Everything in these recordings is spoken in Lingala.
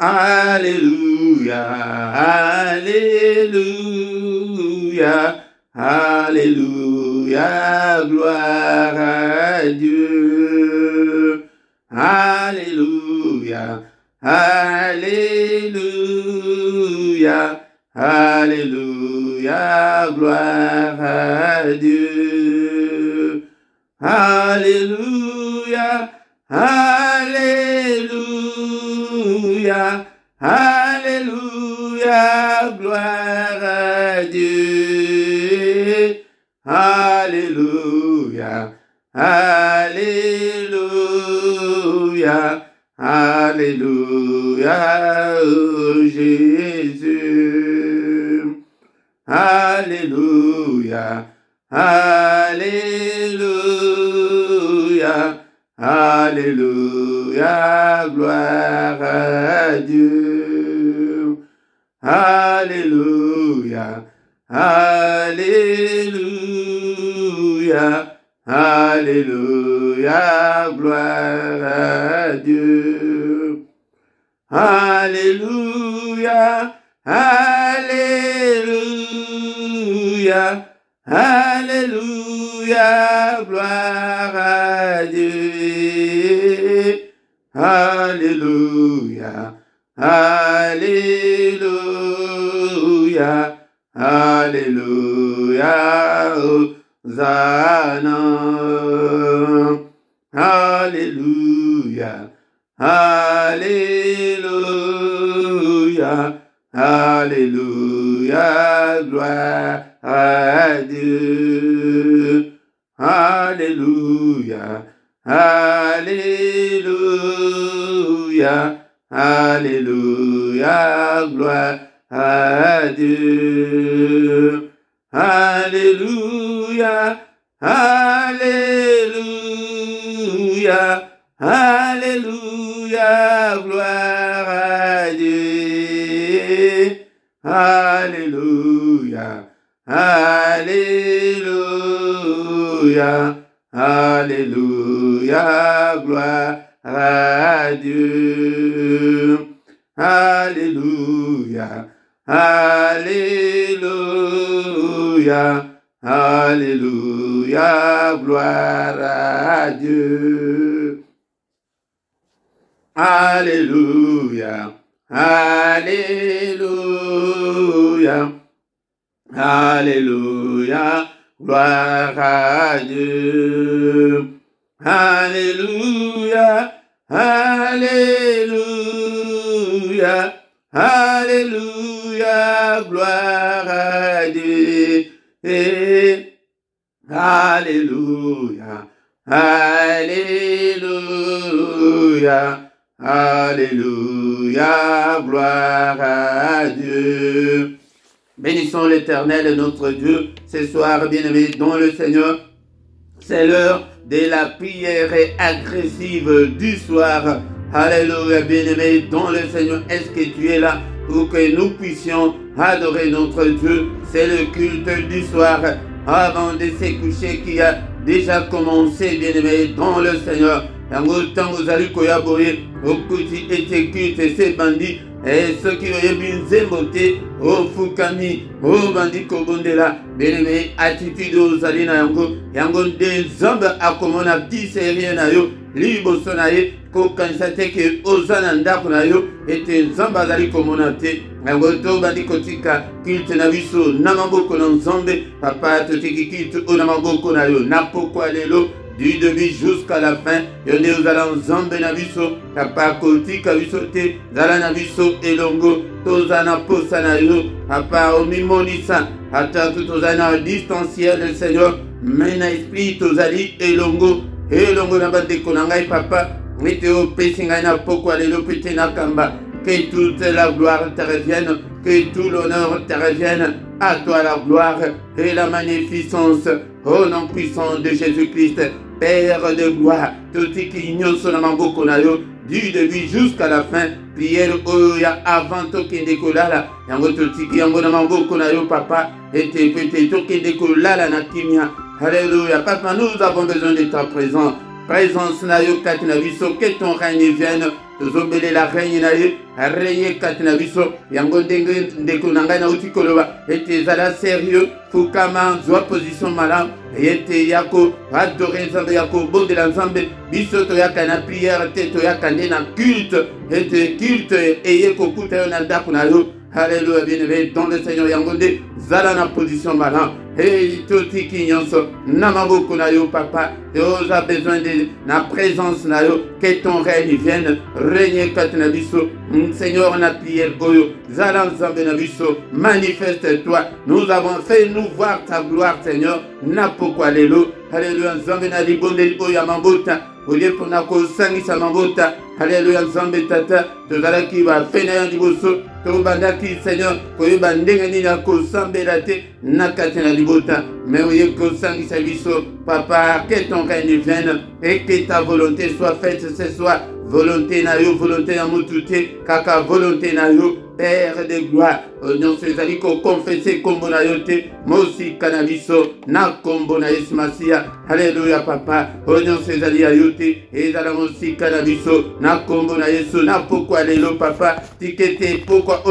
Alléluia, Alléluia, Alléluia, gloire à Dieu. Alléluia, Alléluia, Alléluia, gloire à Dieu. Alléluia, Alléluia, Alléluia, gloire à Dieu. Alléluia, Alléluia, Alléluia, oh Jésus. Alléluia, Alléluia, Alléluia, gloire à Dieu. Alléluia, Alléluia, Alléluia, gloire à Dieu. Alléluia, Alléluia, Alléluia, gloire à Dieu. Alléluia, Alléluia, Alléluia, Hosanna. Alléluia, Alléluia, Alléluia, gloire à Dieu. Alléluia, Alléluia, Alléluia, gloire à Dieu. Alléluia, Alléluia, Alléluia, gloire à Dieu. Alléluia, Alléluia, Alléluia, gloire à Dieu. Alléluia, Alléluia, Alléluia, gloire à Dieu. Alléluia, Alléluia, Alléluia, gloire à Dieu. Alléluia, Alléluia, Alléluia, gloire à Dieu. Alléluia, Alléluia, Alléluia, gloire à Dieu. Bénissons l'Éternel, notre Dieu, ce soir, bien-aimés dans le Seigneur. C'est l'heure de la prière agressive du soir. Alléluia, bien-aimés dans le Seigneur. Est-ce que tu es là pour que nous puissions adorer notre Dieu? C'est le culte du soir avant de se coucher qui a déjà commencé, bien-aimés dans le Seigneur. Yango tango zali koyaboye okuti etekute se bandi ceux qui ont bien zémoté au fukami au bandi kobondela bien-aimé attitude aux alina yango des hommes à komona tiserie na yo liboso na ye ko kansate ke ozana ndako na yo ete nzamba zali komona te yango to bandi kotika kilte na biso na maboko na nzambe papa totiki kilte o na maboko na yo na pokwa lelo du début jusqu'à la fin, yonde uzala nzambe na biso, papa kotika biso te, zala na biso elongo, tozana posa na yo, papa omimonisa, ata tozana distanciel Seigneur, mena esprit tozali elongo, elongo na bandeko na ngai papa, ete opesi ngai na pokwa lelo pete na kamba, que toute la gloire te revienne, que tout l'honneur te revienne, à toi la gloire et la magnificence, au nom puissant de Jésus-Christ. Père de gloire, tout ce qui nous sommes du début jusqu'à la fin, prière avant tout qui décolle yango tout ce qui yango na mangoko na yo papa, et peut-être tout qui décolle na kimia. Alléluia, papa, nous avons besoin de ta présence. Présence na yo katina biso, que ton règne vienne, tozombele la règne na ye règne kati na biso yango ndenge ndeko na ngai nauti koloba ete ezala sérieux fukama zwa position malamu ete yako adore nzambe yako bondela nzambe biso toyaka na prière te toyaka nde na culte ete culte eye kokuta yo na ndako na yo. Alléluia, bien-aimé, dans le Seigneur Yangonde, zala na position malin. Et tout qui nyonso, namaboko na yo, papa, tu as besoin de la présence na yo, que ton règne vienne, régner kat na biso, Seigneur, na prière goyo, zala nzambe na biso, manifeste-toi. Nous avons fait nous voir ta gloire, Seigneur, na pourquoi lelo. Alléluia, nzambe na libonde libo ya mambota, olie pona ko sangisa mambota. Alléluia, nzambe tata, tozalaki ba fena ya liboso, tobandaki Seigneur, koyeba ndenge nini ya kosambela te na kati na libota, mais oye kosangisa biso, papa, que ton règne vienne et que ta volonté soit faite ce soir. Volonté na yo, volonté na mutute, kaka volonté na yo, Père de gloire. Oignon sezali ko confesser kombo na yo te, mosi kanabiso na kombo na Yesu Masia. Alléluia papa. Oignon sezali ya yo te, ezala mosi kanabiso na kombo na Yesu. Na pourquoi lelo papa, tikete pourquoi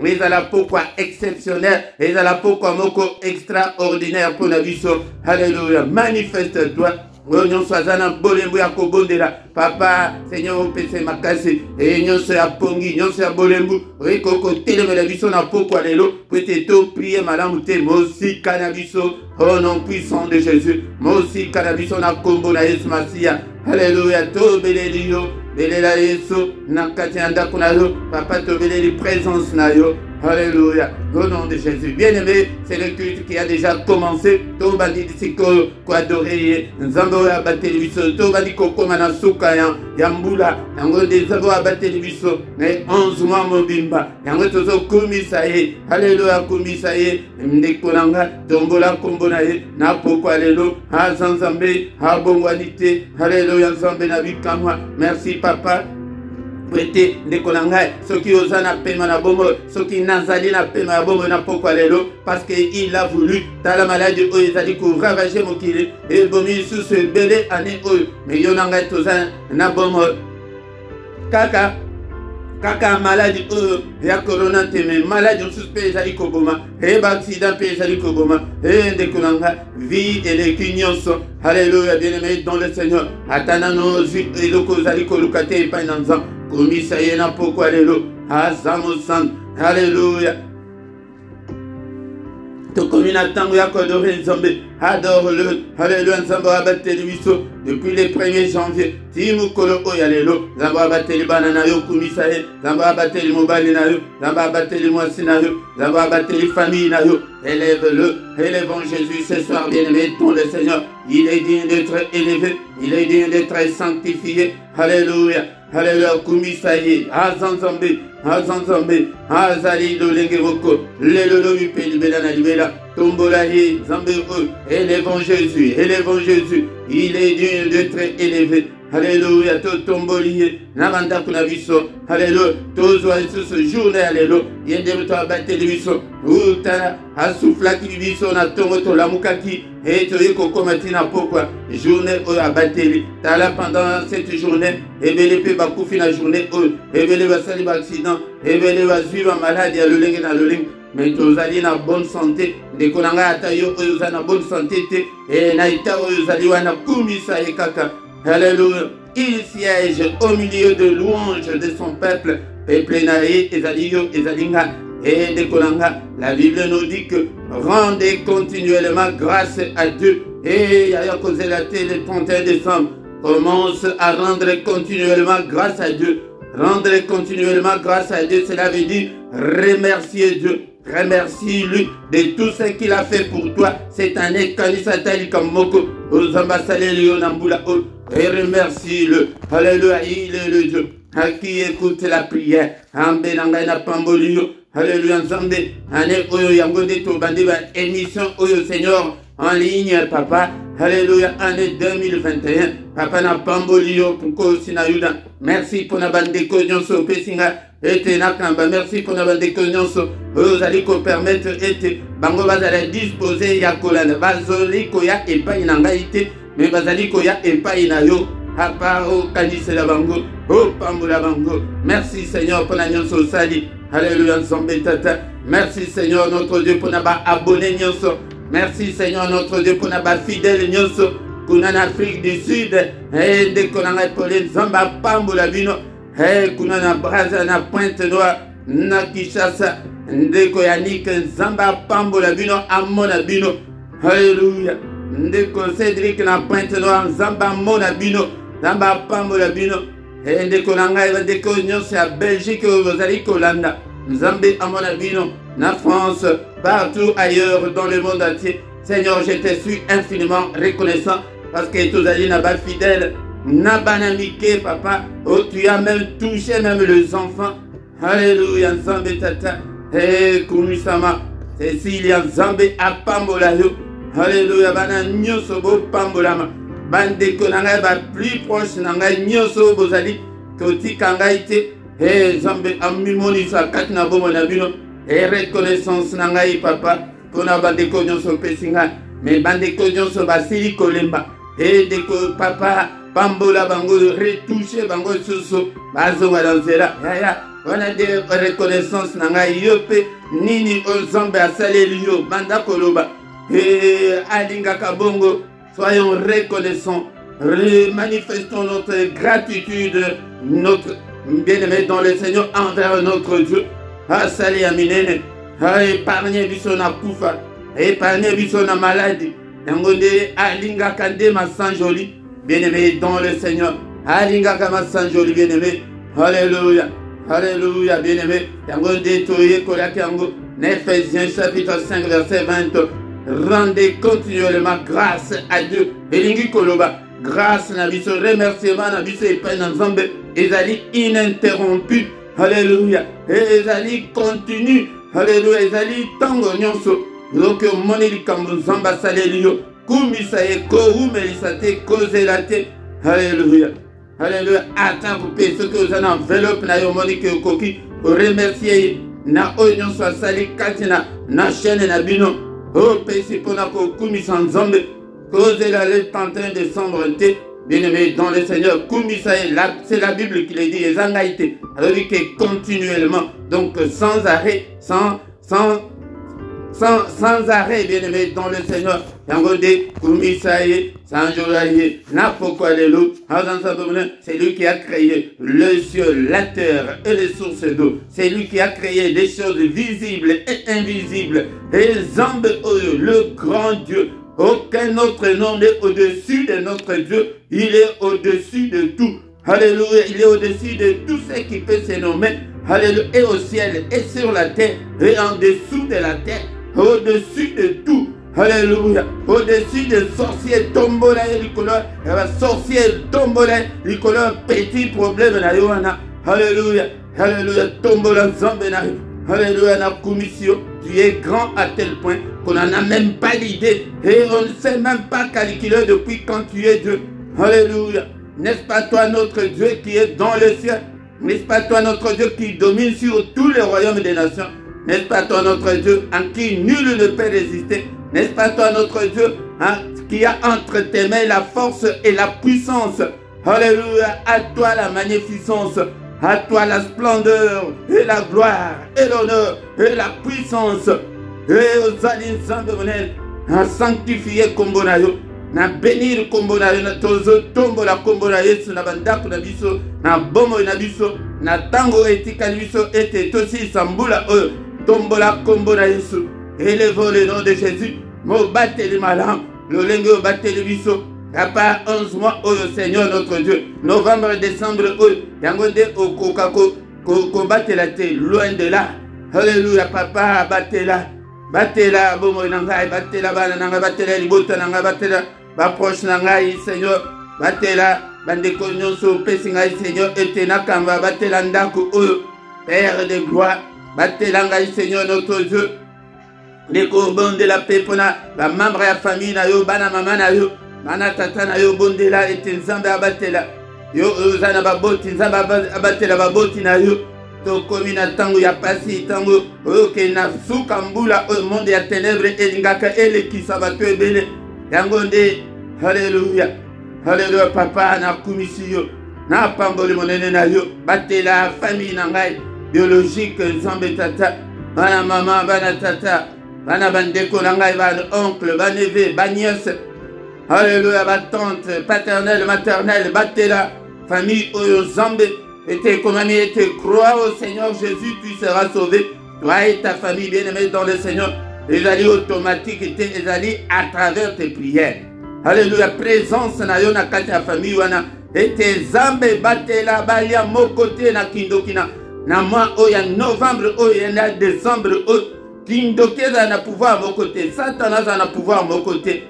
ezala pourquoi exceptionnel, ezala pourquoi moko extraordinaire pour na biso. Alléluia. Manifeste-toi. Oignon soazana bolembo ya kobondela papa Seigneur opese makasi et nyonso ya pongi nyonso ya bolembo rekoko telemela biso na pokwa lelo peut-être to prier malamu te mosi kanabiso au nom puissant de Jésus mosi kanabiso na kombo na Yesu Masia. Alléluia to beleli yo belela Yesu na kati ya ndako na yo papa to beleli présence na yo. Alléluia. Au nom de Jésus. Bien-aimé, c'est le culte qui a déjà commencé. Toba di siko ko adorer. Nzambo ya bateli biso. Toba di kokoma na suka ya yambula. Yango de zabo ya bateli biso. Mais 11 mois mobimba. Yango tozo kumisa ye. Alléluia kumisa ye. Ndeko nanga tombola kombo na ye. Na pokwa lelo. Ha zanzambe. Ha bongwanite. Alléluia nzambe na bikamwa. Merci papa. Prêtez Nekolangai, ceux qui osent na pema na bombo, ceux qui nazali na pema na bombo na pokwa lelo, parce qu'il a voulu, ta la maladie o ezali ko ravager mokili, et bomi sous ce belé année o, mais yonanga toza na bombo. Kaka maladie ya corona teme maladie suspect ezali koboma et accident pe ezali koboma et Nekolanga vie et les kinyonso. Alléluia bien-aimé dans le Seigneur. Atana no eloko ezali kolukate epai na nzambe. Komisa ye na pokwa lelo azamo san. Alléluia. Tokomi na tango ya kodore nzambe. Adore-le. Alléluia nzambe abateli biso depuis le 1er janvier. Timu kolo oya lelo. Nzambe abateli bana na yo komisa ye. Nzambe abateli mobali na yo. Nzambe abateli mwasi na yo. Nzambe abateli famille na yo. Élève-le. Élevons Jésus ce soir bien-aimé dans le Seigneur. Il est digne d'être élevé. Il est digne d'être sanctifié. Alléluia. Alléluia, kumisaye, azanzambe, azali lolenge roko, lelo yupeli bela na libela, tombolaye, zambe élevons Jésus, il est digne d'être élevé. Alléluia, to tomboliye, namanda kunabiso, alléluia, to zoisu ce journée, alléluia, yende to abate biso, utana, asufla ki biso na tongo to lamukaki, et to yeko komati na pokwa, journée o abateli, tala pendant cette journée, ebele pe bakufi na journée o, ebele basali ba accident, ebele bazuiva maladie ya lolenge na lolenge, mais tozali na bonne santé, ndeko nanga ata yo oyo za na bonne santé te, et na ita oyo zali wana kumisa ekaka. Alléluia. Il siège au milieu de louanges de son peuple. Peuple naïe, ezaliyo, ezalinga, et dekolanga. La Bible nous dit que rendez continuellement grâce à Dieu. Et yaya causé la télé le 31 décembre. Commence à rendre continuellement grâce à Dieu. Rendre continuellement grâce à Dieu, cela veut dire remercier Dieu. Remercie-lui de tout ce qu'il a fait pour toi. C'est un écanisatali comme Moko. Aux ambassadeurs Nambula. Et remercie-le. Alléluia, il est le Dieu à qui écoute la prière. Ambenangana Pambolio. Alléluia, Nzambe. Ane Oyo Yangode Tobandi, émission Oyo Seigneur en ligne, papa. Alléluia, année 2021. Papa na Pambolio pour Sinayuda. Merci pour la bande de Konyoso Pessinga. Ete nakamba, merci pour la bande de Konyoso. Vous allez permettre ete bango bazala disposer ya kolana bazoli koya epai na ngaite mais bazali koya epai na yo Papa, oh, kanise la bango, oh, pambo la bango. Merci Seigneur pour la nyonso sali. Alléluia, Nzambe Tata. Merci Seigneur notre Dieu pour n'avoir abonné nyonso. Merci Seigneur notre Dieu pour n'avoir fidèle nyonso. Kuna en Afrique du Sud, et dès qu'on a appelé Nzamba pambo la bino, et kuna na Brazza na Pointe-Noire, na Kinshasa, dès qu'on a dit que Nzamba pambo la bino, amona bino. Alléluia. Dès qu'on Cédric na Pointe-Noire, Nzamba mona bino. Nzamba pambo la bino, et dès qu'on a dès qu'on c'est à Belgique, vous allez Colanda, Nzambe amona bino, na France, partout ailleurs dans le monde entier. Seigneur, je te suis infiniment reconnaissant parce que tu as dit n'a pas fidèle, n'a pas amitié, papa. Oh, tu as même touché même les enfants. Alléluia, Nzambe Tata, et Kumisama, Cécilia Nzambe apambola yo. Alléluia, bana nyoso bo pambolama. Bande konanga ba plus proche nanga nyoso bozali koti kanga ite et Nzambe amimoni sa katina bomo na bino et reconnaissance nanga papa pour na bande konyoso pesinga mais bande konyoso basili kolemba et de ko papa pambola bango retoucher bango susu bazo balanzela ya wana de reconnaissance nanga yope nini Nzambe asaleli yo banda koloba et alinga kabongo. Soyons reconnaissants, manifestons notre gratitude, notre bien-aimé dans le Seigneur envers notre Dieu. Asali aminene, épargnez biso na kufa, épargnez biso na maladie. Yangonde alinga kande ma sanjoli, bien-aimé dans le Seigneur. Alinga kama sanjoli, bien-aimé. Alléluia, alléluia, bien-aimé. Yangonde toye kolaki yango. Éphésiens chapitre 5 verset 20. Rendez continuellement grâce à Dieu. Elingi koloba, grâce na biso, remerciement na biso et peine ensemble. Ezali ininterrompu. Alléluia. Et ezali continue. Alléluia. Ezali tango nyonso. Donc moni likambo Nzamba saleli yo. Kumisa ye ko umelisate kozelate. Alléluia. Alléluia. Attends pour payer ce que vous avez en enveloppe na yo moni ke koki. Remercier na oignon soit sali katina na chaîne na bino. Oh, péché pour la Koumisa Nzambe, causer la lettre en train de sombreté, bien-aimé dans le Seigneur, Koumisa, c'est la Bible qui le dit, les angaïtés, alors dit que continuellement, donc sans arrêt, sans arrêt, bien-aimé dans le Seigneur, Yangode, Koumisaye, Sanjoraye, Napoko Alelu, c'est lui qui a créé le ciel, la terre et les sources d'eau. C'est lui qui a créé des choses visibles et invisibles. Et Nzambe, le grand Dieu, aucun autre nom n'est au-dessus de notre Dieu. Il est au-dessus de tout. Alléluia, il est au-dessus de tout ce qui peut se nommer. Alléluia, et au ciel, et sur la terre, et en dessous de la terre. Au-dessus de tout, alléluia, au-dessus des sorciers tombola et licolore, sorcier tombola, licolore, petit problème na yoana, alléluia, alléluia, tombola Nzambe na, alléluia, na commission, tu es grand à tel point qu'on n'en a même pas l'idée et on ne sait même pas calculer depuis quand tu es Dieu, alléluia, n'est-ce pas toi notre Dieu qui est dans le ciel, n'est-ce pas toi notre Dieu qui domine sur tous les royaumes des nations? N'est-ce pas toi notre Dieu en qui nul ne peut résister? N'est-ce pas toi notre Dieu qui a entre tes mains la force et la puissance? Alléluia, à toi la magnificence, à toi la splendeur et la gloire et l'honneur et la puissance. Et aux alliés à sanctifier Kombonayo, na bénir Kombonayo, na tozo tombo la Kombonayo, na bandako na biso, na bomo na biso, na tango etika biso ete tosi sambula tombola Kombona Yesu. Élevons le nom de Jésus. Mo bateli malam. Le lengo bateli biso. Papa 11 mois au Seigneur notre Dieu. Novembre, décembre, yangonde au kokako. Ko batela te loin de là. Alléluia papa batela. Batela bomo nanga batela bana nanga batela libota nanga batela ba proche nanga Seigneur. Batela bande konyonso pesinga Seigneur etena kamba batela ndako oyo. Père de gloire. Battelanga Seigneur notre Dieu. Les courbons de la paix pour la membre de la famille na yo bana mama na yo bana tata na yo bondela et Nzambe abatela yo zana baboti Nzambe abatela baboti na yo to komina tango ya pasi tango oke na suka mbula au monde ya ténèbres elingaka ele ki sabato ebele yango nde alléluia Alléluia, papa, na kumisi yo. Na pamboli monene na yo. Batela famille na ngai. Biologique, nzambe tata. Bana maman, bana tata. Bana bandeko na ngai, bana oncle, bana neve, bana nièce. Alléluia, ma tante, paternelle, maternelle, batela. Famille oyo nzambe. Et tes commandements, et tes croix au Seigneur Jésus, tu seras sauvé. Toi et ta famille bien-aimée dans le Seigneur. Les alliés automatiques étaient les alliés à travers tes prières. Alléluia, présence na yo na kati ya famille wana. Et tes zambe batela balia mokote na kindokina. Na mois oya novembre oya na décembre oya. Kindoke za na pouvoir mokote. Satan za na pouvoir mokote.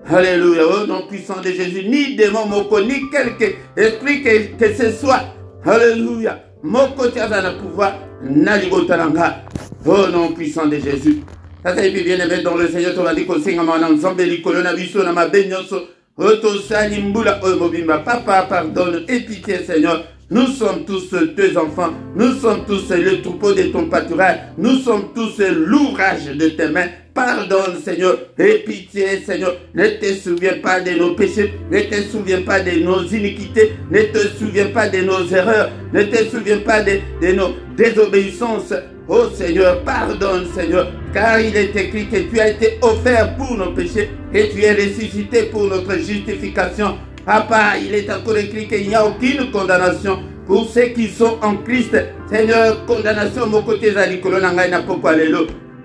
Alléluia, au nom puissant de Jésus. Ni démon moko, ni quelque esprit que ce soit. Alléluia. Mokote za na pouvoir. Na libotalanga. Au nom puissant de Jésus. Ça c'est bien aimé dans le Seigneur. Tu vas dire qu'on s'est ensemble. L'icône na biso na ma bénioso. Oto sali mbula mobimba. Papa pardonne et pitié Seigneur. Nous sommes tous tes enfants. Nous sommes tous le troupeau de ton pâturage. Nous sommes tous l'ouvrage de tes mains. Pardonne, Seigneur, et pitié, Seigneur. Ne te souviens pas de nos péchés. Ne te souviens pas de nos iniquités. Ne te souviens pas de nos erreurs. Ne te souviens pas de nos désobéissances. Oh Seigneur, pardonne, Seigneur, car il est écrit que tu as été offert pour nos péchés et tu es ressuscité pour notre justification. Papa, il est encore écrit qu'il n'y a aucune condamnation pour ceux qui sont en Christ. Seigneur, condamnation, mon côté,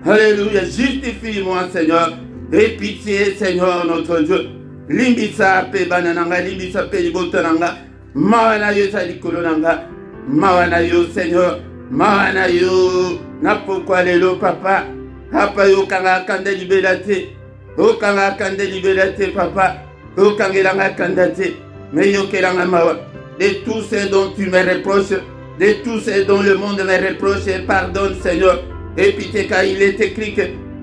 Alléluia, justifie-moi, Seigneur, et pitié, Seigneur, notre Dieu. Limbisa pe banananga, limbisa pe libotananga, mawana yo salikolonanga, mawana yo, Seigneur, mawana yo, napokwa lelo, papa, papa yo kanga kande libelate, yo kanga kande libelate, papa, yo kangelanga kandate, mais yo kelanga mawa, de tout ce dont tu me reproches, de tout ce dont le monde me reproche, pardonne, Seigneur. Et pitié, car il est écrit que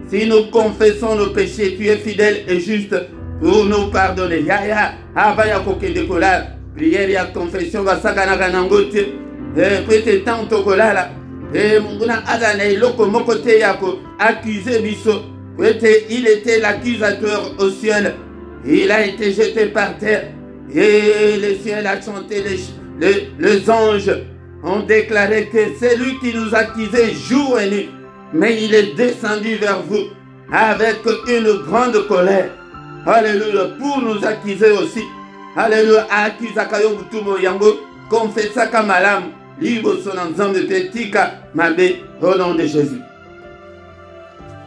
si nous confessons nos péchés, tu es fidèle et juste pour nous pardonner. Yaya, avaya koke de kola, prière ya confession, va sakana kanangote, et prête tant tokolala, et munguna adane loko mokote yako, accusé biso, il était l'accusateur au ciel, il a été jeté par terre, et le ciel a chanté, les anges ont déclaré que c'est lui qui nous accusait jour et nuit. Mais il est descendu vers vous avec une grande colère. Alléluia. Pour nous accuser aussi. Alléluia. Accusakayo butumo yango. Confessaka malam. Libo sonanzam de petika. Mabe. Au nom de Jésus.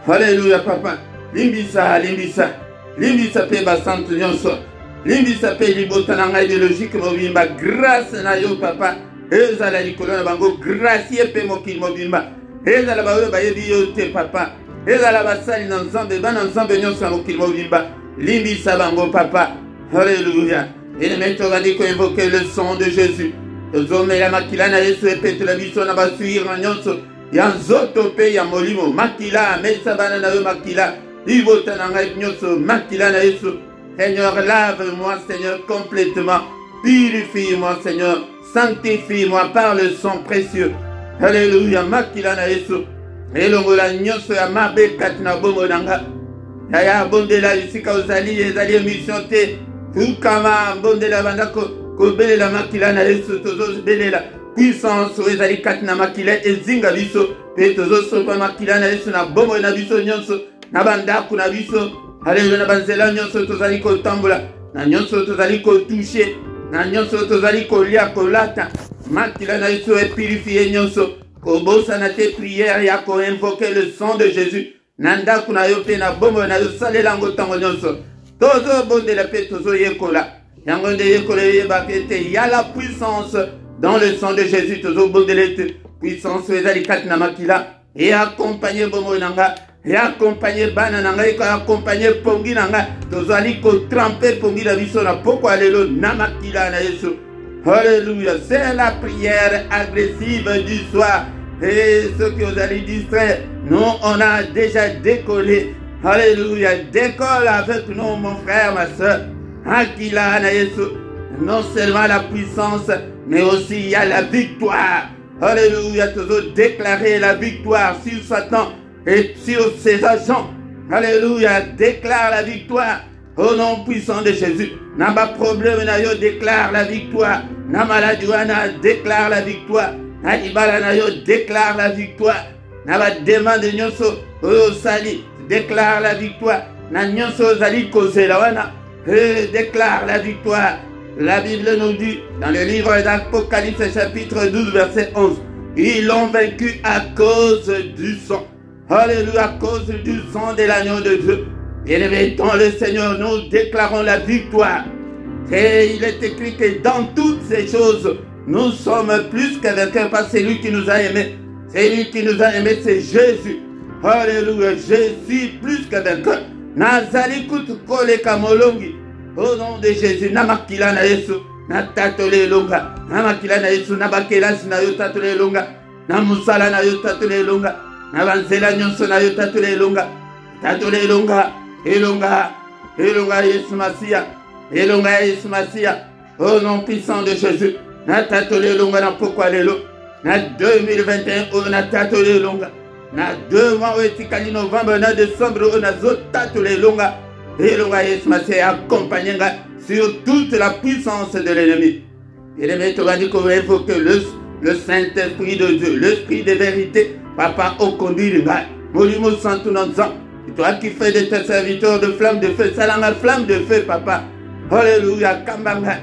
Alléluia, papa. Limbisa, limbisa. Limbisa pe basante nyonso. Limbisa pe libo tananga idéologique mobimba. Grâce na yo, papa. Ezala likolo na bango. Gracier pe mokil mobimba. Ezala bawe bayebi yo te papa. Ezala basali na nzambe bana nzambe nyonso mokili mobimba. Limbisa bango papa. Alléluia. Et le maître va dire qu'on invoque le sang de Jésus. Ozome la makila na Yesu epete la biso na basuir na nyonso. Ya nzoto pe ya molimo. Makila mesa bana na yo makila. Libota na ngai nyonso makila na Yesu. Seigneur, lave-moi Seigneur complètement. Purifie-moi Seigneur. Sanctifie-moi par le sang précieux. Alléluia, makila na Yesu. Elongola nyonso ya mabe katina bongo nanga. Yaya bondela isika ozali ezali émission te. Tukama bondela bandako kobelela makila na Yesu tozo belela. Puissance ezali katina makila ezinga biso. Pe tozo sopa makila na Yesu na bongo na biso nyonso. Na bandako na biso. Alléluia na banzela nyonso tozali kotambola. Na nyonso tozali kotoucher. Na nyonso tozali kolia kolata. Makila na Yesu est purifié nyonso. Kobosa na te prière ya ko invoquer le sang de Jésus. Nanda kuna yo pe na bombo na yo salela ngo tango nyonso. Tozo bonde la pe tozo yekola. Yango nde yekola yeba kete ya la puissance dans le sang de Jésus. Tozo bonde le puissance ezali kat na makila. Et accompagner bombo nanga. Et accompagner bana nanga. Et accompagner pongi nanga. Tozo ali ko tremper pongi la biso na poko alelo na makila na Yesu. Alléluia, c'est la prière agressive du soir. Et ceux qui vous allez distraire, nous on a déjà décollé. Alléluia, décolle avec nous mon frère, ma soeur. Akila na Yesu. Non seulement la puissance, mais aussi il y a la victoire. Alléluia, toujours déclarer la victoire sur Satan et sur ses agents. Alléluia, déclare la victoire. Au nom puissant de Jésus. N'a pas problème, na yo déclare la victoire. Na maladie, na déclare la victoire. Na ibala na yo déclare la victoire. Na ba demande nyonso oyo sali déclare la victoire. Na nyonso zali kozela wana déclare la victoire. La Bible nous dit dans le livre d'Apocalypse chapitre 12 verset 11, ils l'ont vaincu à cause du sang. Alléluia, à cause du sang de l'agneau de Dieu. Bien-aimés dans le Seigneur, nous déclarons la victoire. Et il est écrit que dans toutes ces choses, nous sommes plus que vainqueurs par celui qui nous a aimés. Celui qui nous a aimés, c'est Jésus. Alléluia, Jésus plus que vainqueur. Nazali kutu kole kamolongi. Au nom de Jésus, namakila na Yesu, na tatole longa. Namakila na Yesu, nabakela sina yo tatole longa. Na musala na yo tatole longa. Na banzela nyonso na yo tatole longa. Tatole longa. Elonga, Elonga Yesu Masia, Elonga Yesu Masia, au nom puissant de Jésus, na tatole longa na pourquoi lelo, na 2021 on a tatole longa, na 2 mois etikali novembre na décembre on a zo tatole longa, Elonga Yesu Masia accompagné sur toute la puissance de l'ennemi. Et les maîtres va dire qu'on va évoquer le Saint-Esprit de Dieu, l'Esprit de vérité, papa au conduit le gars, Molimo Santo Nanzan. Toi qui fais de tes serviteurs de flamme de feu, salanga flamme de feu, papa. Alléluia, kambanga,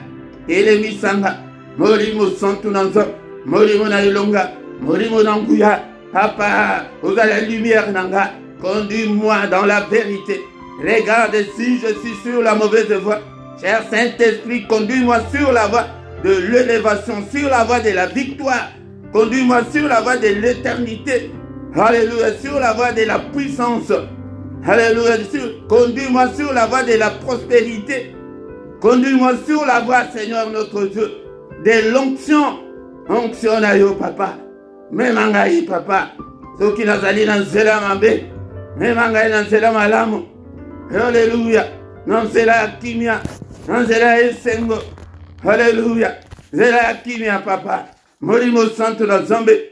elemi sanga, molimo santu nanzo, molimo na ilonga, molimo nanguya, papa, aux à la lumière nanga, conduis-moi dans la vérité. Regarde si je suis sur la mauvaise voie. Cher Saint-Esprit, conduis-moi sur la voie de l'élévation, sur la voie de la victoire. Conduis-moi sur la voie de l'éternité. Alléluia, sur la voie de la puissance. Alléluia, conduis-moi sur la voie de la prospérité. Conduis-moi sur la voie, Seigneur notre Dieu, de l'onction. Onction na yo, papa. Memangaï, papa. Ceux qui nous allient dans Zéla Mambé. Memangaï dans Zéla Malamu. Alléluia. Dans Zéla Kimia. Dans Zéla Esengo. Alléluia. Zéla Kimia, papa. Morimo Santo na Zambé.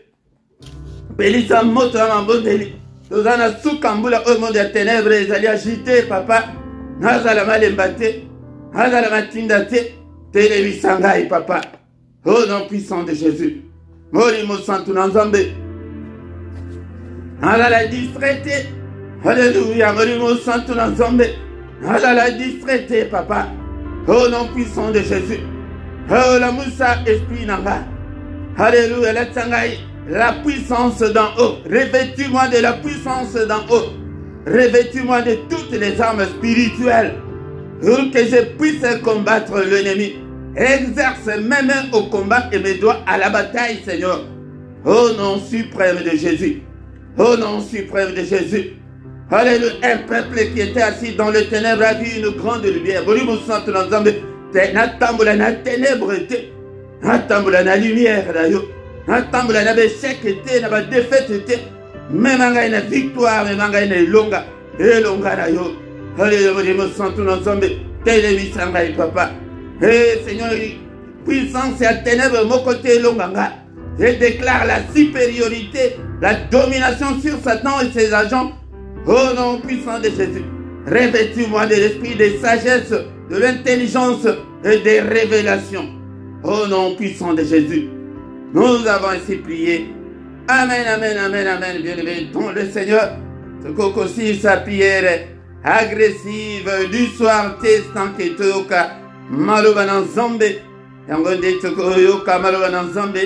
Belisa Moto Mambondeli. Nous avons soukambula au monde des ténèbres, ils allaient agiter, papa. Nazala malembate, nazala matindate, télévisangai, papa. Au nom puissant de Jésus. Morimo santu nanzambe. Nazala distraité. Alléluia, morimo santu nanzambe. Nazala distraité, papa. Au nom puissant de Jésus. Oh la Moussa, esprit nanga. Alléluia, la tsangai. La puissance d'en haut. Revêtis-moi de la puissance d'en haut. Revêtis-moi de toutes les armes spirituelles pour que je puisse combattre l'ennemi. Exerce mes mains au combat et mes doigts à la bataille, Seigneur. Au nom suprême de Jésus. Au nom suprême de Jésus. Alléluia. Un peuple qui était assis dans le ténèbre a vu une grande lumière. Volume centre dans l'ensemble. Natambula na ténèbre était. Natambula na lumière d'ailleurs. Natambula na échec était, na défaite était. Même en victoire, même en longa. Et longa d'ailleurs. Alléluia. Centre dans l'ensemble. Télévisangai papa. Eh Seigneur, puissance et à ténèbres, mon côté longa. Je déclare la supériorité, la domination sur Satan et ses agents. Au nom puissant de Jésus. Revêtis-moi de l'esprit de sagesse, de l'intelligence et des révélations. Au nom puissant de Jésus. Nous avons ainsi prié. Amen, amen, amen, amen. Bien-aimé dans le Seigneur. Ce qu'aussi sa prière agressive du soir testant que toka maloba na nzambe. Yango nde toko yoka maloba na nzambe.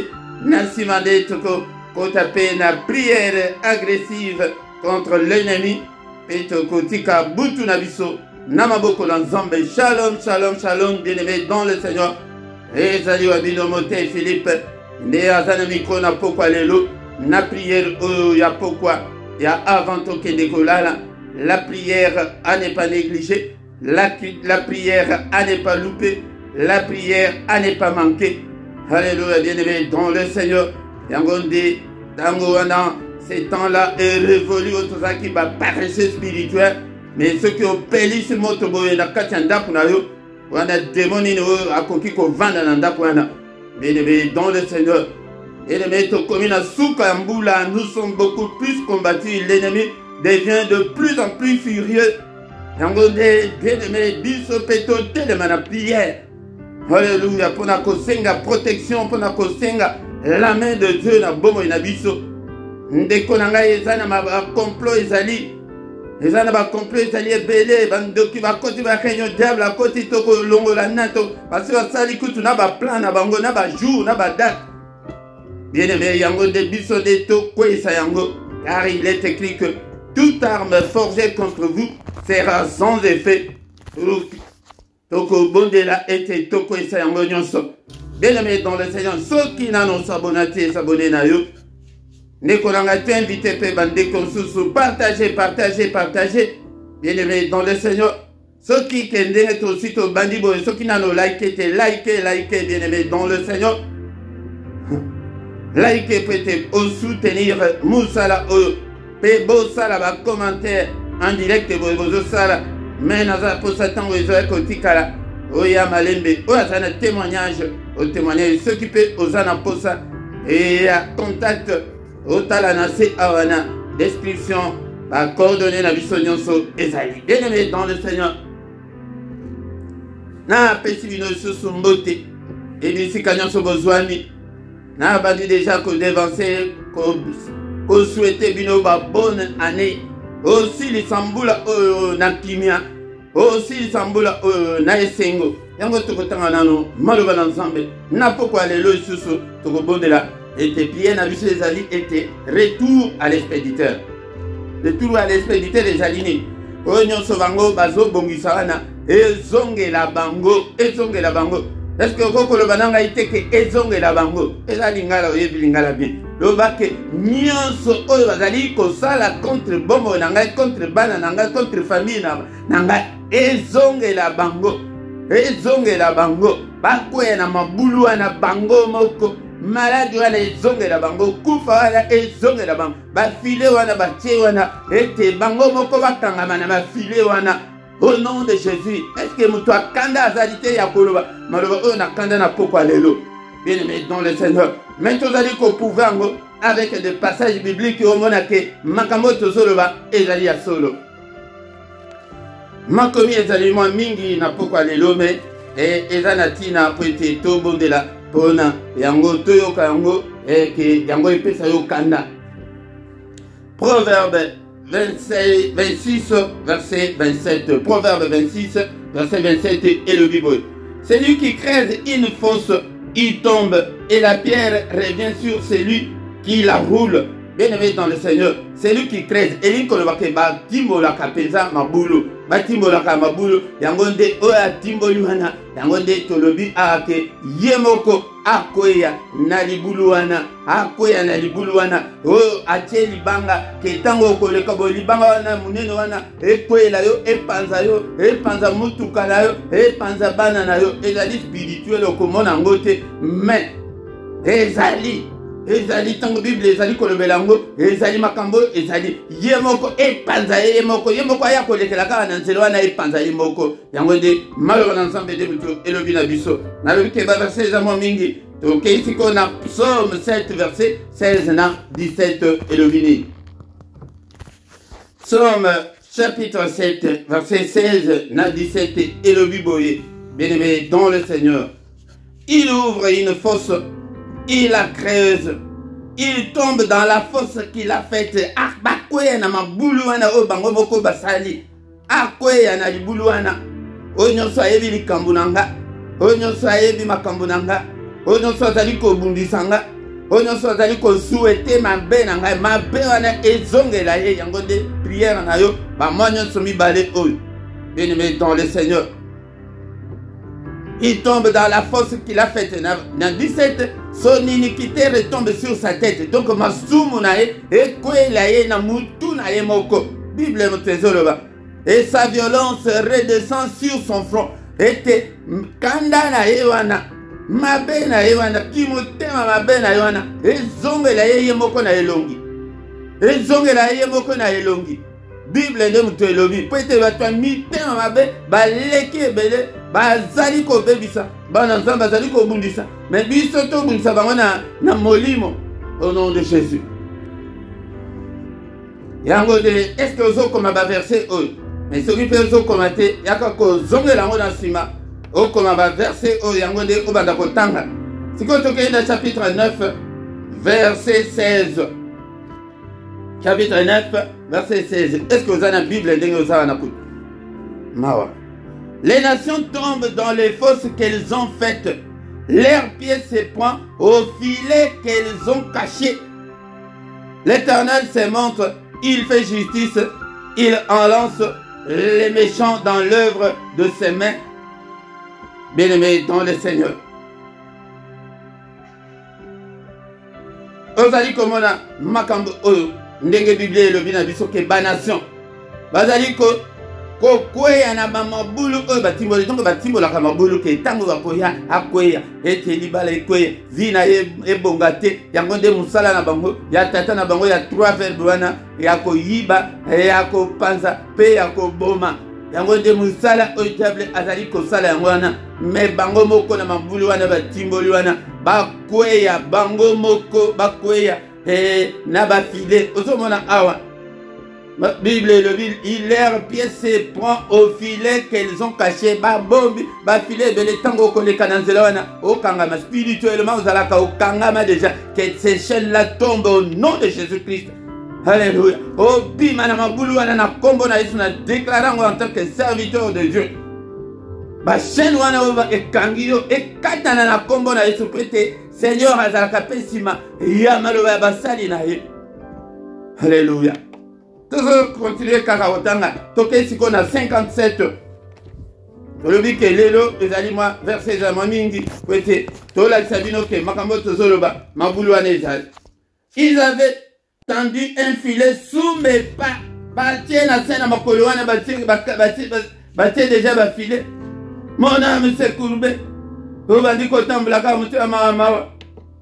Nasima nde toko kotape na prière agressive contre l'ennemi. Et toko tika butu na biso. Namaboko na nzambe. Shalom, shalom, shalom. Bien-aimé dans le Seigneur. Et salut à Binomote Philippe. Ne azana miko na pokwa lelo. Na prière ya pourquoi il y a avant que décollage la prière à ne pas négliger, la prière à ne pas louper, la prière à ne pas manquer. Alléluia, bien-aimé dans le Seigneur. Yangonde Tangoana, ces temps-là est révolu au tout ça qui va paresseux spirituel, mais ceux qui ont payé sur motobo et la katianda kunayo, on a démoni à koki ko vanda nanda kuana. Bien-aimé dans le Seigneur. Et les maîtres communes à Soukambula, nous sommes beaucoup plus combattus. L'ennemi devient de plus en plus furieux. yango nde bien-aimé biso mpe totelema na prière. Alléluia, pour na kosenga protection, pour na kosenga la main de Dieu na bomoi na biso. Ndeko na ngai eza na complot ezali. Eza na complot ezali ebele, bandoki bakoti bakenyo diable akoti toko longola nato parce que basali kutu na plan na bango na jour na date. Bien-aimé yango nde biso de tokwesa yango, car il est écrit que toute arme forgée contre vous sera sans effet. Toko bondela ete toko esa yango nyonso. Bien-aimé dans le Seigneur, ceux qui n'ont s'abonné s'abonner na yo. Ndeko nanga tu invité pe bandeko susu, partagez. Bien-aimé dans le Seigneur, ceux qui kendenge to aussi to bandi boy, ceux qui n'ont likez, bien-aimé dans le Seigneur. Likez peut-être au soutenir Moussala pe bo sala ba commentaire en direct bo sala. Mais naza pour Satan ou Ezoé Kotikala, Oya Malembe, Oya Sana témoignage, au témoignage, ceux qui peuvent osana posa et à contact au Talanase Awana, description, à coordonner la Bissonionso Esaïe. Bien-aimé dans le Seigneur, na pesibino sous mbote, et d'ici Kanyon Sobozwami, na bandi déjà qu'on dévancer, qu'on souhaitait bino ba bonne année. Aussi les samboula na kimia, aussi les samboula na esengo. Yango tokotanga nano maloba ensemble. Na pourquoi les lois sous tokobondela était bien na biso les alliés était retour à l'expéditeur. Retour à l'expéditeur des alliés. Onyo sobango bazo bongisa wana ezongela bango. Est-ce que koko le bananga ite ke ezongela bango? Eza lingala oyebi lingala bien. Lobake nyonso oyo bazali kosala contre bombo nanga, contre bana nanga, contre famille nanga ezongela bango. Bakwea na mabulu wana bango moko. Maladi wana ezongela bango. Kufa wana ezongela bango. Bafile wana batie wana ete bango moko bakangama na bafile wana. Au nom de Jésus, est-ce que mutu akanda azalite ya koloba maloba oyo na kanda na poko lelo? Bien-aimé dans le Seigneur, maintenant vous allez pouvoir avec des passages bibliques au monake makambo tozoloba ezali ya solo. Makomi ezali mwa mingi na poko lelo me ezana tina poete to bondela pona yango toyoka yango ke yango epesa yo kanda. Proverbe 26, verset 27. Proverbe 26, verset 27 et le Bible. Celui qui creuse une fosse, il tombe et la pierre revient sur celui qui la roule. Bien-aimé dans le Seigneur, celui qui creuse, et lui qu'on va ba timbo la kapeza mabulu, ba timbo la kamabulu, yangonde oya timbo yuana, yangonde tolobi ake yemoko akoya na libuluana, o ache libanga ketango koleka bo libanga wana munene wana ekwela yo epanza mutuka na yo epanza bana na yo ezali spirituel okomona ngote mais ezali tango Bible ezali kolobela ngo ezali makambo ezali yemoko epanza yemoko aya kolekela kaka na nzela wana epanza yemoko yango nde malheur ensemble de mutu elobi na biso na lobi ke ba verset ezamo mingi donc ici qu'on a Psaume 7 verset 16 na 17 elobi ni Psaume chapitre 7 verset 16 na 17 elobi boye bien-aimé dans le Seigneur, il ouvre une fosse, il la creuse, il tombe dans la fosse qu'il a faite. Akbakwea na mabuluana o bango moko basali. Akwea na libuluana. Onyo so ayebi likambunanga. Onyo so ayebi makambunanga. Onyo so azali ko bundisanga. Onyo so azali ko souhaiter mabe nanga. Mabe wana ezongela ye yango de prière na yo. Ba monyo so mibale oyo. Bien-aimé dans le Seigneur, il tombe dans la fosse qu'il a faite. Dans 17, son iniquité retombe sur sa tête. Donc, masumu nae, et kwelaye na mutu nae moko. Bible mutezoloba. Et sa violence redescend sur son front. Et te kanda nae wana. Mabe nae wana. Kimotema mabe nae wana. Et zongelaye ye moko na elongi. Et zongelaye ye moko na elongi. Bible nde mutu elobi. Pwete batwa mitema mabe. Baleki ebele. Bazali ko bebisa, bana nzamba bazali ko bundisa, mais biso to bundisa bango na molimo au nom de Jésus. Yango de est-ce que ozo comme ba verset mais ce qui fait au commenter, il y a que zonge la mona sima, au comment va verser au yango de obandako tanga. C'est quand on est dans chapitre 9, verset 16. Chapitre 9, verset 16. Est-ce que vous avez la Bible Mawa. Les nations tombent dans les fosses qu'elles ont faites. Leurs pieds se pointent au filet qu'elles ont caché. L'Éternel se montre, il fait justice, il en lance les méchants dans l'œuvre de ses mains. Bien-aimés dans le Seigneur. Ozali komona makambo oyo ndenge Biblia elobi na biso ke banation bazali ko kweya na mabulu oyo batimboli donc batimbolaka mabulu ke tango bakoya akweya ete libala ekweya vina ebonga te yango nde musala na bango ya tata na bango ya 3 verbe wana ya koyiba ya kopanza pe ya koboma yango nde musala oyo diable azali kosala yango wana me bango moko na mabulu wana batimboli wana bakweya bango moko bakweya na bafile ozomona awa Bible le Bible il leur pied se prend au filet qu'elles ont caché babombi bafile bele tango koleka na nzela wana okangama spirituellement ozalaka okangama déjà que ces chaînes là tombent au nom de Jésus-Christ. Alléluia. Oh bima na mabulu wana na kombo na Yesu na déclarant en tant que serviteur de Dieu. Ba chaîne wana oba ekangiyo ekatana na kombo na Yesu prete Seigneur azalaka pesima ya maloba basali na ye. Alléluia. Toujours continuer kakaotanga toke siko na 57. Tolobi ke lelo ezali moi verset za mingi prete tola sabino ke makambo tozoloba mabulu wana ezali. Ils avaient tendu un filet sous mes pas. Batie na scène makolo wana batie déjà ba filet. Mon âme s'est courbée.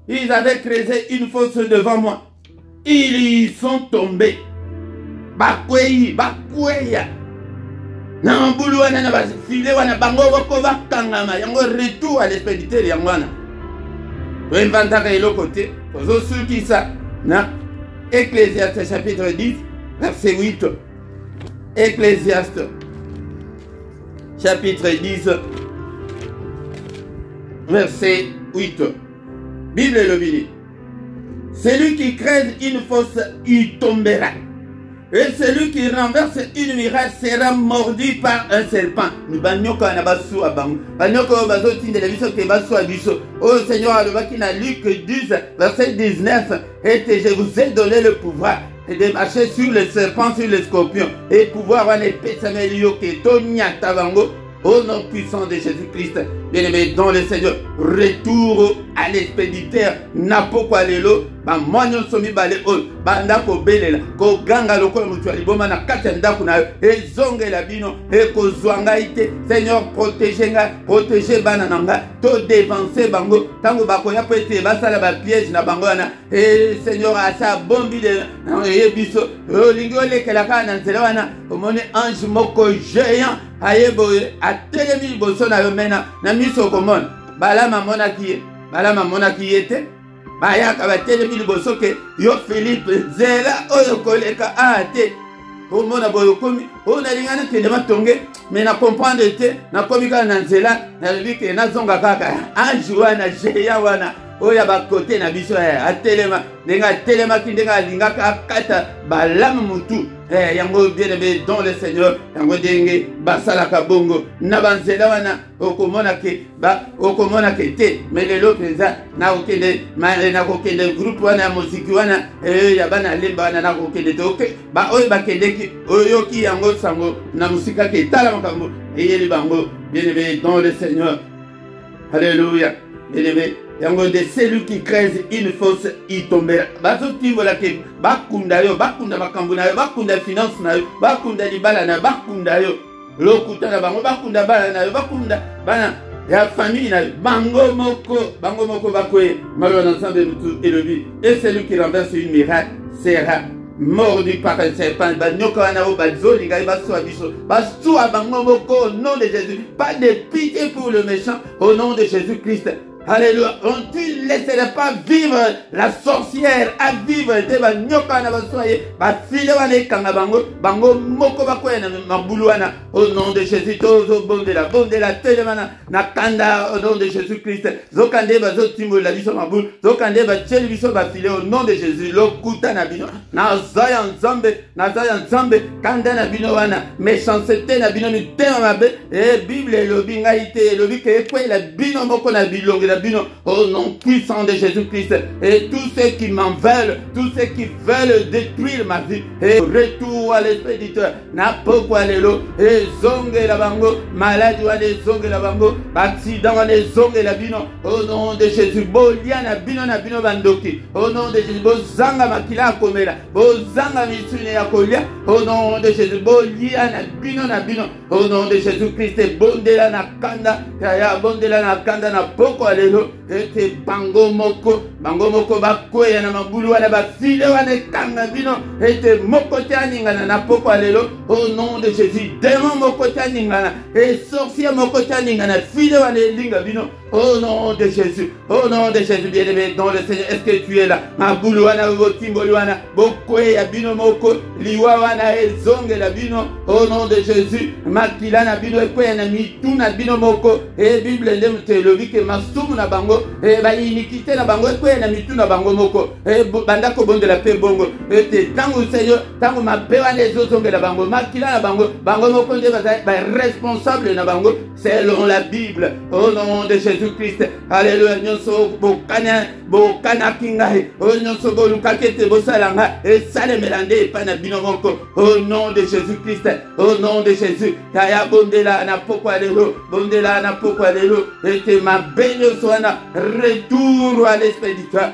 Ils avaient creusé une fosse devant moi. Ils y sont tombés. Bakweyi, bakweya. Na mbulu wana na bafile wana bango bako bakangama. Yango retour à l'expéditeur yango wana. Toembantaka eloko te. Tozosukisa na Ecclésiaste chapitre 10 verset 8. Ecclésiaste chapitre 10 verset 8. Bible le dit. Celui qui creuse une fosse y tombera. Et celui qui renverse une muraille sera mordu par un serpent. Nous banyoko na basu abang. Banyoko bazoti de la vision que basu abiso. Oh Seigneur, alobaki na Luc 10 verset 19. Et je vous ai donné le pouvoir de marcher sur les serpents, sur les scorpions et pouvoir avoir l'épée samelio que tonya tabango. Au nom puissant de Jésus-Christ, bien-aimé dans le Seigneur, retour à l'expéditeur, napokwa lelo, ba moanyo somi bale on, ba ndako belela, ko ganga lokola mutuali boma na kati ndako na ezonge la bino, e ko zwanga ite, Seigneur protégez bana nanga, to dévancer bango, tango bakoya po ete basala ba piège na bango na, e Seigneur asa bombi de yebiso, olingi olekela ka na nzela wana, omone ange moko géant ayeboye atelemi liboso na yo mena na miso komona balama monaki yete bayaka batelemi liboso ke yo Philippe zela oyo koleka ate omona boyo komi onalingana kende matonge me na comprendre te na komika na nzela na lobi ke nazonga kaka ange wana jeya wana oya bakote na biso atelema ndenga telemaki ndenga alingaka akata balama mutu yango bien-aimé dans le Seigneur yango denge basalaka bongo na banzela wana okomona ke te mais lelo penza na kokende groupe wana muziki wana ya bana lemba wana na kokende te ok ba oyo bakendeki oyoki yango sango na musika ke tala makambo eyeli bango bien-aimé dans le Seigneur. Alléluia. Bien-aimé yango de celui qui creuse une fosse y tombera. Bazotimbola ke bakunda yo, bakunda makambo na yo, bakunda finance na yo, bakunda libala na yo, bakunda yo lokuta na bango, bakunda bala na yo, bakunda bana ya famille na yo, bango moko bakoye malo na ensemble mutu elobi. Et celui qui renverse une muraille sera mordu par un serpent. Banyoka wana o bazoli ngai baso abiso baso bango moko au nom de Jésus. Pas de pitié pour le méchant au nom de Jésus-Christ. Alléluia. On tue laisserai pas vivre la sorcière, à vivre te ba nyoka na basoye, ba file wana ekanga bango moko bakwena mabulu wana. Au nom de Jésus, tozo bondela telemana na kanda au nom de Jésus-Christ. Zokande ba zotimbo la biso mabulu, zokande ba tcheli biso ba file au nom de Jésus. Lokuta na bino, na zaya nzambe, kanda na bino wana, méchanceté na bino mitema mabe, Bible elobi ngai te elobi ke kwela bino moko na bilongi na bino au nom puissant de Jésus-Christ. Et tous ceux qui m'en veulent, tous ceux qui veulent détruire ma vie, et retour à l'expéditeur, na pokwa lelo, et zonge la bango, maladie wa les zonge la bango, accident wa les zonge la bino, au nom de Jésus, bolia na bino bandoki, au nom de Jésus, bozanga makila komela, bozanga misune ya kolia, au nom de Jésus, bolia na bino, au nom de Jésus-Christ, bondela na kanda, ya bondela na kanda na pokwa lelo, et bango moko bakoya na mabulu wana bafile wana kanga bino, et moko tianingana na pokwa lelo, au nom de Jésus, démon moko tianingana, et sorcier moko tianingana, file wana linga bino, au nom de Jésus, bien-aimé dans le Seigneur. Est-ce que tu es là? Mabulu wana botimboli wana bokoya bino moko liwa wana ezonge la bino, au nom de Jésus, makila na bino ekoya na mitu na bino moko, et Bible ndem te lobi ke masumu na bango, et ba iniquité na bango ekoya na mitu na bango moko, et bandako bondela pe bongo, et tango Seigneur, tango mabe wana ezozonge la bango, makila na bango moko nde ba responsable na bango selon la Bible, au nom de Jésus-Christ. Alléluia. Nyonso bokana kingai, o nyonso bolukakete bosalanga et sale melande pana bino moko, au nom de Jésus-Christ, au nom de Jésus. Kaya bondela na pokwa lelo, et ma béne soana, retour à l'expéditeur,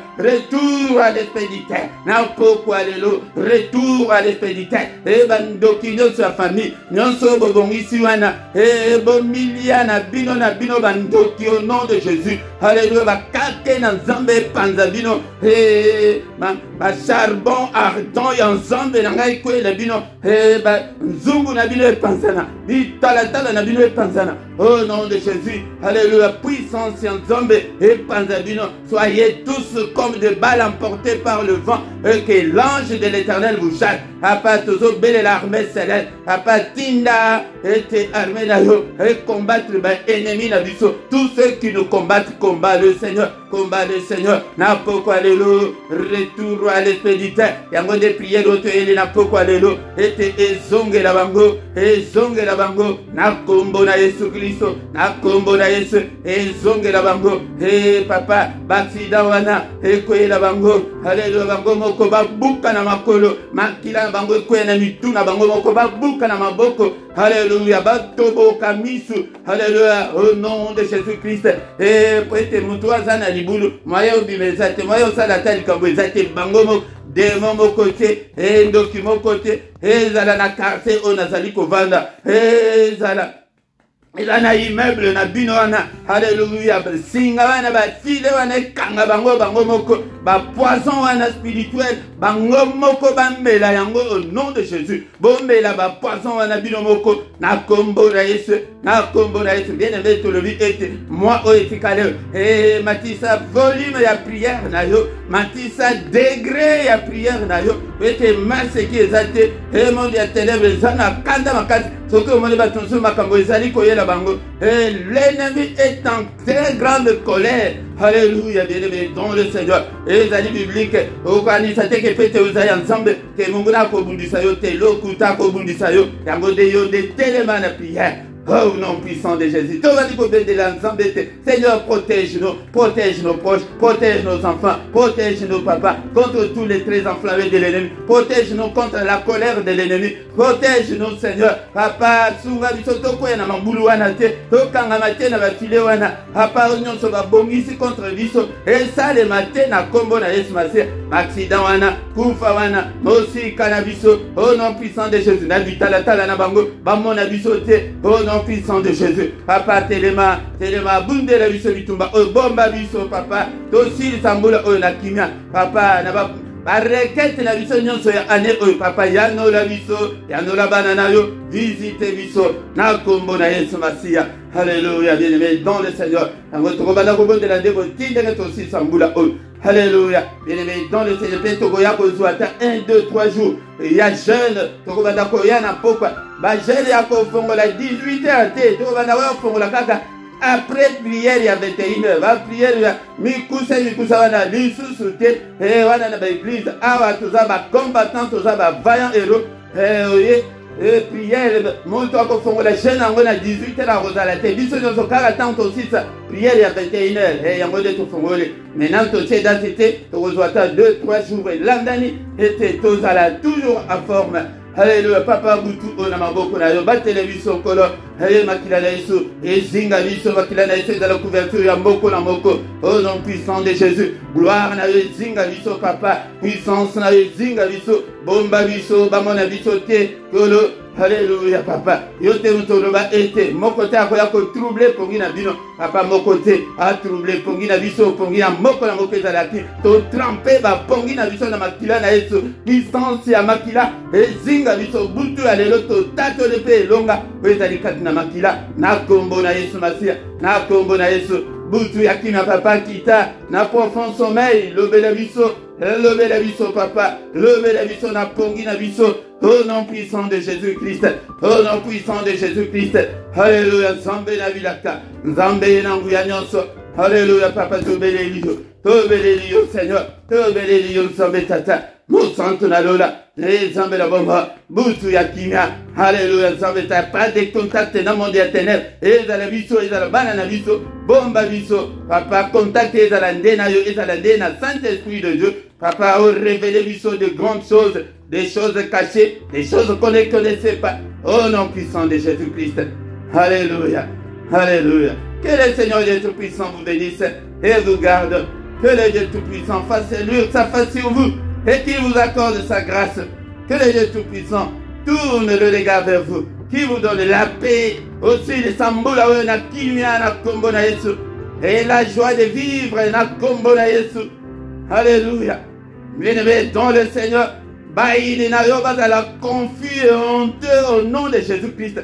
na pokwa lelo, retour à l'expéditeur, et bandoki nyonso ya famille, nyonso bobongisi wana, et bomilia na bino bandoki au nom de Jésus. Alléluia. Bakake na nzambe panza bino, et ba charbon ardent ya nzambe na ngai kwela bino, et ba nzungu na bino epanzana, bitala na bino epanzana, au nom de Jésus. Alléluia. Puissance ya nzambe epanza bino. Soyez tous comme des balles emportées par le vent, et que l'ange de l'Éternel vous chasse. Apa tozo belle l'armée céleste, apa tinda et armée na yo, et combattre ennemi na biso. Tous ceux qui nous combattent, combat le Seigneur. Na pokwa lelo, retour à l'expéditeur. Yango de prière oto ele na pokwa lelo, et ezonge la bango, na kombo na Yesu Kristo, na kombo na Yesu, ezonge la bango. Hey papa, baksida wana, ekoye la bango. Alléluia. Bango moko babuka na makolo, makila bango ekoye na mitu na bango moko babuka na maboko. Alléluia. Batobo kamisu. Alléluia. Au nom de Jésus-Christ. Et prête mutuazana libulu. Moyo bimezate, moyo salata likabwezate bango moko. Démon mon côté, et ndoki mon côté, et zala na quartier on azali kovanda, et zala. Ila na immeuble na bino wana, alléluia, singa wana ba file wana kanga bango moko, ba poison wana spirituel, bango moko bambela yango au nom de Jésus. Bombela ba poison wana bino moko, na kombo na Yesu, bien aimé tout le vie était moi au etikale, et matisa volume ya prière na yo, matisa degré ya prière na yo, ete masse qui exalté, et mon dia ténèbres zana kanda makati. Et l'ennemi est en très grande colère. Alléluia, bien-aimé, dans le Seigneur. Et les amis bibliques, au Kanisate que pète aux aïe ensemble, que Munguna Kobundisayo, Telo Kuta Kobundisayo, Yangodeyo de Téléman à prière. Oh nom puissant de Jésus. Seigneur, protège nos proches, protège nos enfants, protège nos papas contre tous les traits enflammés de l'ennemi. Protège-nous contre la colère de l'ennemi. Protège-nous, Seigneur. Papa, Sunga Bisoto Koya na Mambulu wana te, Tokanga Mate na Bafile wana, Papa Union Soba Bongisi contre Biso, et ça le matin na Kombo na Yesu Masia, accident wana, Kufa wana, Mosi Kanabiso, au nom puissant de Jésus. Nabitala Tala na Bango, Bamona Bisote, au nom puissant de Jésus. Papa, Telema, Bundela Biso Bitumba, Bomba Biso, Papa, Tosil Sambula, Nakimia, Papa, Naba. barequête na biso nyonso ya année oyo papa yanola biso yanola bana na yo visite biso na kombo na Yesu Masia. Alléluia, bien-aimé dans le Seigneur. Tokobanda kobondela ndeko tindenge tosi sambula oyo. Alléluia, bien-aimé dans le Seigneur. Peut tokoya kozwa ata 1, 2, 3 jours. Ya jeune tokobanda koya na pokwa ba jeune ya kofongola 18h te tokobanda koya kofongola kaka après prière ya 21h ba prière ya mikusa wana lisusu te wana na ba église awa toza ba combattant toza ba vaillant héros oye prière moto akofongola jeune yango na 18h akozala te biso nyonso kaka ntango tosisa prière ya 21h yango nde tofongoli maintenant totie date te tokozwa ata 2-3 jours elandani ete tozala toujours en forme. Alléluia, papa butu ona maboko na yo batele biso kolo hele makila na Yesu ezinga biso makila na Yesu dans la couverture ya mboko na moko au nom puissant de Jésus. Gloire na yo ezinga biso papa, puissance na yo ezinga biso bomba biso bamona biso te kolo. Alléluia papa yo te mutoloba ete moko te akoya ko troubler pongi na bino papa moko te a troubler pongi na biso pongi na moko na moko ezalaki to tremper ba pongi na biso na makila na Yesu puissance ya makila ezinga biso butu ya lelo to tato de pe longa ezali kati na makila na kombo na Yesu Masia na kombo na Yesu butu ya kina papa kita na profond sommeil lobela biso papa lobela biso na pongi na biso au nom puissant de Jésus-Christ, au nom puissant de Jésus-Christ. Alléluia, Zambé na vilaka, Zambé na nguyanyonso. Alléluia, papa tobelelio Seigneur, tobelelio Zambé tata. Mosanto na lola, Zambé la bomba, butu ya kimia. Alléluia, Zambé ta pas de contact na monde ya ténèbres. Ezala biso, ezala bana na biso, bomba biso. Papa contact ezala ndena yo, ezala ndena Saint-Esprit de Dieu. Papa, oh, révélez biso de grandes choses, des choses cachées, des choses qu'on ne connaissait pas. Au nom puissant de Jésus-Christ. Alléluia. Alléluia. Que le Seigneur Dieu Tout-Puissant vous bénisse et vous garde. Que le Dieu Tout-Puissant fasse luire sa face sur vous et qu'il vous accorde sa grâce. Que le Dieu Tout-Puissant tourne le regard vers vous. Qui vous donne la paix aussi de Samboula na Kimia na Kombo na Yesu. Et la joie de vivre na Kombo na Yesu. Alléluia. Bien-aimé dans le Seigneur. Baïli na yo bazala confus et honteux au nom de Jésus-Christ.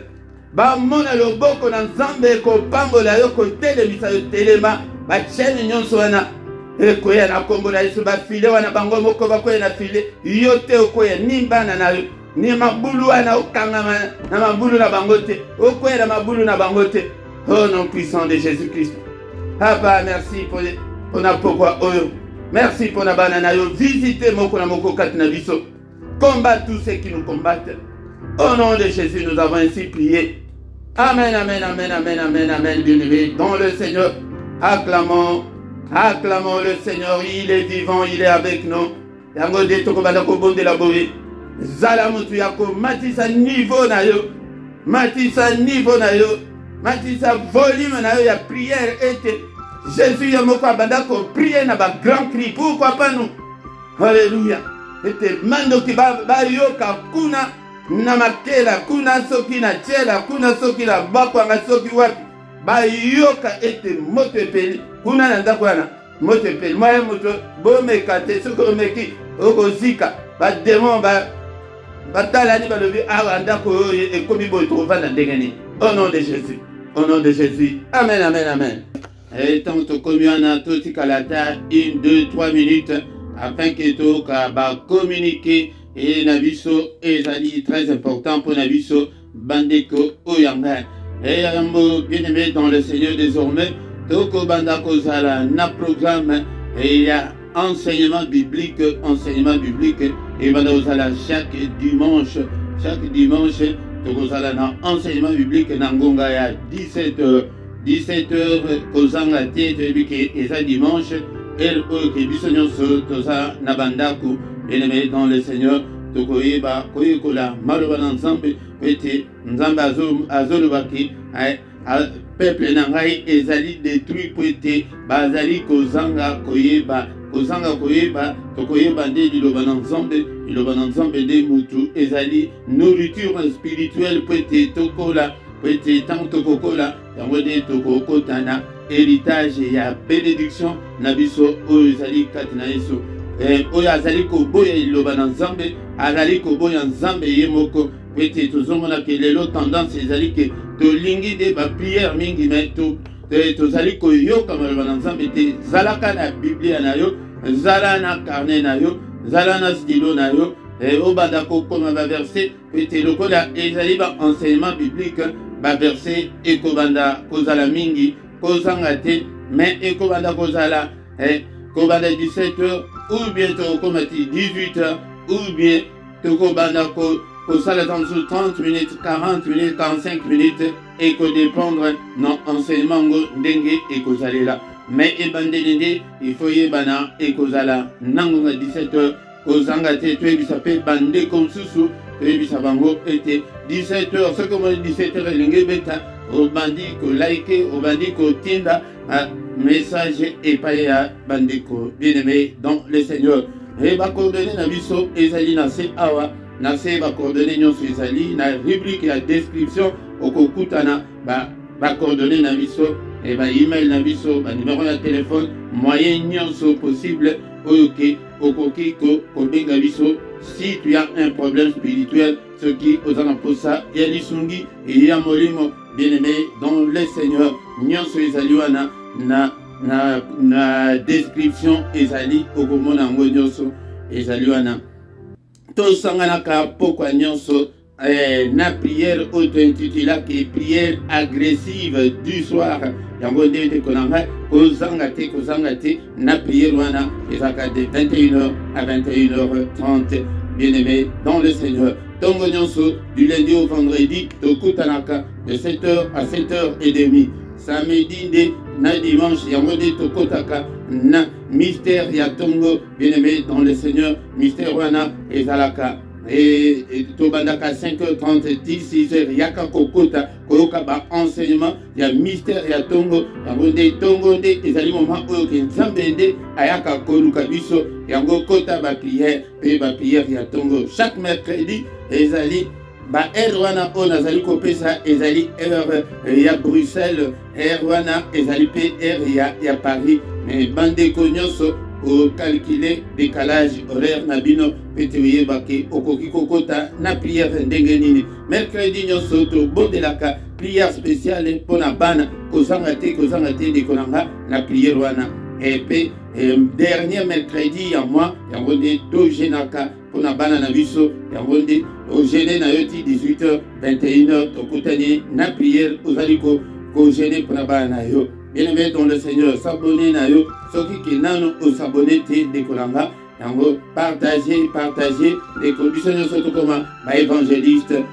Ba mona loboko na Nzambe ko pambola yo ko telemisa yo telema ba cheni nyonso wana ekoya na kombo na Yesu ba file wana bango moko ba koya na file yo te okoya nimbana na yo ni mabulu wana okangama na mabulu na bango te okoya na mabulu na bango te au nom puissant de Jésus-Christ. Papa, merci pour na pokwa oyo. Merci pour na banana yo visiter moko na moko katina biso. Combat tous ceux qui nous combattent. Au nom de Jésus, nous avons ainsi prié. Amen, amen, amen, amen, amen, amen. Bien-aimé dans le Seigneur. Acclamons le Seigneur. Il est vivant, il est avec nous. Yango de tokobanda ko bonde la boye. Zala mutu yako matisa niveau na yo. Matisa niveau na yo. Matisa volume na yo ya prière était Jésus yamoko abanda ko prier na ba grand cri. Pourquoi pas nous? Alléluia. Ete mando ki ba yoka kuna na makela kuna soki na chela kuna soki na bakwanga soki wapi ba yoka ete moto epeli kuna na ndako wana moto epeli mwa moto bomeka te soki omeki okozika ba démon batalani balobi awa ndako oyo ekomi boye tovanda ndenge nini. Au nom de Jésus, au nom de Jésus, amen, amen, amen. Et tant que tokomi wana totikalata 1, 2, 3 minutes afin que tu communiquer et nabiso ezali très important pour nabiso bandeko oyanga et yambo bien-aimé dans le Seigneur désormais toko bandako zala na programme et il y a enseignement biblique et bandako zala chaque dimanche toko zala na enseignement biblique na ngonga ya 17h kozanga te tebiki eza dimanche. El que bisogno toza nabandaku bien-aimé dans le Seigneur tokoyeba koyekola maloba na Nzambe pete Nzambe azolobaki peuple na ngai ezali détruit pete bazali kozanga koyeba tokoyeba nde liloba na Nzambe nde mutu ezali nourriture spirituelle pete tokola pete tant tokokola yango nde tokokotana héritage ya bénédiction na biso oyo ezali kati na Yesu oyo azali koboya liloba na nzambe azali koboya nzambe ye moko ete tozomona ke lelo tendance ezali ke tolingi de bapriere mingi me tozali koyoka maloba na nzambe te zalaka na biblia na yo zala na carnet na yo zala na stylo na yo obanda kokoma baverse ete lokola ezali baenseignement biblique baverse ekobanda kozala mingi kozanga te mais ekobanda kozala kobanda 17h ou bien tokomati 18h ou bien tokobanda kosala dans 30 minutes 40 minutes 45 minutes ekodépendre na enseignement ngo ndenge ekozalela mais ebandeli nde ifo yebana ekozala nango na 17h kozanga te toyebisa mpe bandeko mosusu toyebisa bango ete 17h soki omoni 17h elingi ebeta obandi kolike obandi kotinda message epai ya bandeko bien-aimé dans le Seigneur bacoordonné na biso ezali na se awa na se bacoordonné nyonso ezali na rubrique ya description okokutana bacoordonné na biso email na biso banumero ya telefone moyen nyonso possible oyo ke okoki kobenga biso si tu as un problème spirituel ce qui oza na posa ya lisungi ya molimo bien-aimé dans le Seigneur nyonso ezali wana na description ezali okomona yango nyonso ezali wana tosanganaka pokwa nyonso na prière auto-intitulée prière agressive du soir yango nde tekonanga kozanga te na prière wana ezaka de 21h à 21h30 bien-aimé dans le Seigneur tongo nyonso du lundi au vendredi tokutanaka de 7h à 7h30 samedi nde na dimanche yango nde tokotaka na mystère ya tongo bien-aimé dans le Seigneur mystère wana ezalaka tobandaka 5h30 16h yaka kokota koyoka ba enseignement ya mystère ya tongo yango nde ezali moment oyo ke nzambe nde ayaka koluka biso yango kota baprière mpe baprière ya tongo chaque mercredi ezali heure wana oyo nazali kopesa ezali heure ya Bruxelles heure wana ezali mpe heure ya Paris mais bandeko nyonso calculer décalage horaire na bino pete oyebake okoki kokota na prière ndenge nini mercredi nyonso tobondelaka prière spéciale mpona bana kozanga te ndeko nanga na prière wana epe dernier mercredi ya mois yango nde togenaka mpona bana na biso yango nde ogene na yo ti 18h 21h tokutani na prière ozali kogene mpona bana na yo bien-aimé dans le Seigneur s'abonner na yo soki ke nano osabone te ndekolanga yango partager ndeko biso nyonso tokoma baévangéliste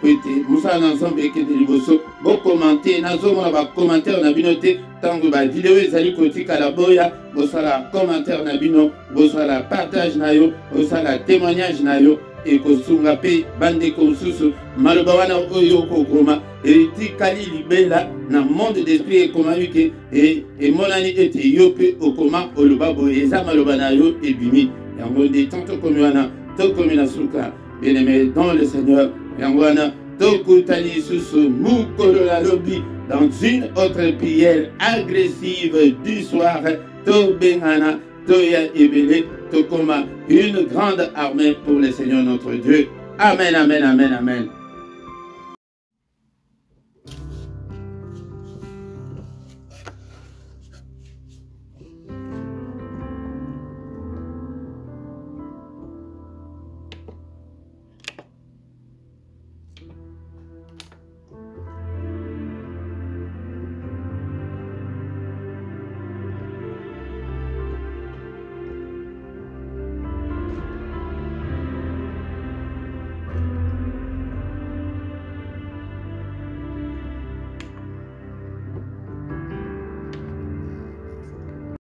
pete mosala na nzambe ekende liboso bokomante nazomona bacommentaire na bino te ntango bavideo ezali kotikala boya bosala commentaire na bino bosala partage na yo bosala témoignage na yo ekosunga mpe bandeko mosusu maloba wana oyo okokoma etikali libela na monde d'esprit ekomami ke emonani ete yo mpe okoma oloba boye eza maloba na yo ebimi yango nde tant tokomi wana tokomi na suka bien-aimé dans le Seigneur yango wana tokutani lisusu mokolo na lobi dans une autre prière agressive du soir tobengana toya ebele tokoma une grande armée pour le Seigneur notre Dieu. Amen, amen, amen, amen.